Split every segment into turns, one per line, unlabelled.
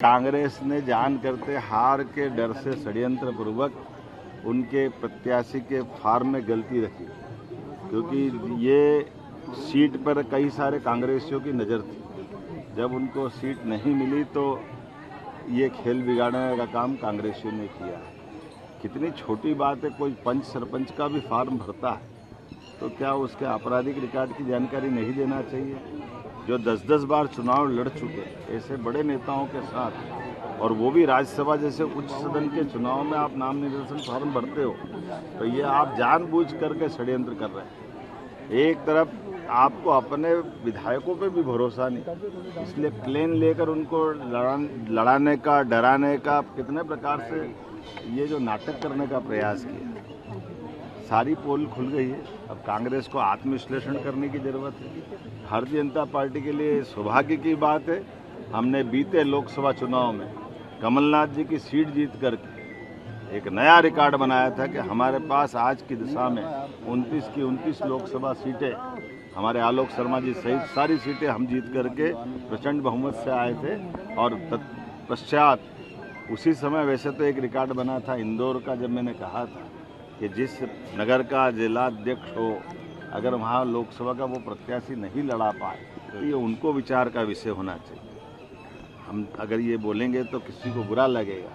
कांग्रेस ने जान करते हार के डर से षड्यंत्र पूर्वक उनके प्रत्याशी के फार्म में गलती रखी, क्योंकि ये सीट पर कई सारे कांग्रेसियों की नज़र थी। जब उनको सीट नहीं मिली तो ये खेल बिगाड़ने का काम कांग्रेसियों ने किया। कितनी छोटी बात है, कोई पंच सरपंच का भी फार्म भरता है तो क्या उसके आपराधिक रिकॉर्ड की जानकारी नहीं देना चाहिए? जो 10-10 बार चुनाव लड़ चुके ऐसे बड़े नेताओं के साथ, और वो भी राज्यसभा जैसे उच्च सदन के चुनाव में आप नाम निर्देशन फार्म भरते हो, तो ये आप जानबूझ करके षड्यंत्र कर रहे हैं। एक तरफ आपको अपने विधायकों पे भी भरोसा नहीं, इसलिए प्लेन लेकर उनको लड़ाने का, डराने का, कितने प्रकार से ये जो नाटक करने का प्रयास किया। सारी पोल खुल गई है। अब कांग्रेस को आत्मविश्लेषण करने की जरूरत है। भारतीय जनता पार्टी के लिए सौभाग्य की बात है, हमने बीते लोकसभा चुनाव में कमलनाथ जी की सीट जीत करके एक नया रिकॉर्ड बनाया था कि हमारे पास आज की दिशा में 29 की 29 लोकसभा सीटें, हमारे आलोक शर्मा जी सहित सारी सीटें हम जीत करके प्रचंड बहुमत से आए थे। और तत्पश्चात उसी समय वैसे तो एक रिकॉर्ड बना था इंदौर का, जब मैंने कहा था कि जिस नगर का जिलाध्यक्ष हो, अगर वहाँ लोकसभा का वो प्रत्याशी नहीं लड़ा पाए तो ये उनको विचार का विषय होना चाहिए। हम अगर ये बोलेंगे तो किसी को बुरा लगेगा,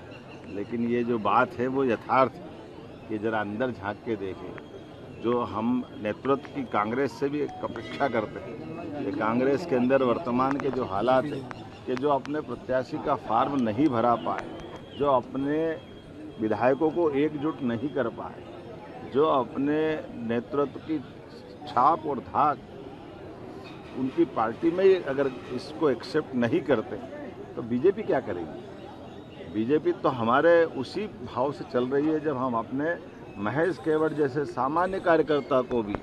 लेकिन ये जो बात है वो यथार्थ है कि जरा अंदर झांक के देखें। जो हम नेतृत्व की कांग्रेस से भी एक अपेक्षा करते हैं कि कांग्रेस के अंदर वर्तमान के जो हालात है कि जो अपने प्रत्याशी का फार्म नहीं भरा पाए, जो अपने विधायकों को एकजुट नहीं कर पाए, जो अपने नेतृत्व की छाप और धाक उनकी पार्टी में अगर इसको एक्सेप्ट नहीं करते तो बीजेपी क्या करेगी? बीजेपी तो हमारे उसी भाव से चल रही है जब हम अपने महेश केवट जैसे सामान्य कार्यकर्ता को भी,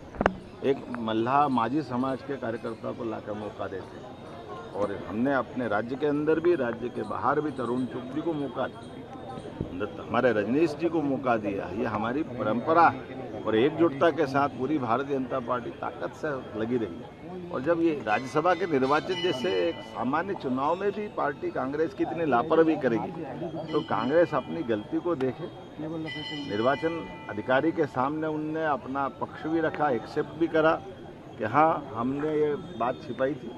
एक मल्लाह माझी समाज के कार्यकर्ता को लाकर मौका देते हैं। और हमने अपने राज्य के अंदर भी, राज्य के बाहर भी तरुण चुग जी को मौका दिया, हमारे रजनीश जी को मौका दिया। ये हमारी परंपरा है और एकजुटता के साथ पूरी भारतीय जनता पार्टी ताकत से लगी रही है। और जब ये राज्यसभा के निर्वाचन जैसे एक सामान्य चुनाव में भी पार्टी कांग्रेस की इतनी लापरवाही करेगी तो कांग्रेस अपनी गलती को देखे। निर्वाचन अधिकारी के सामने उनने अपना पक्ष भी रखा, एक्सेप्ट भी करा कि हाँ, हमने ये बात छिपाई थी।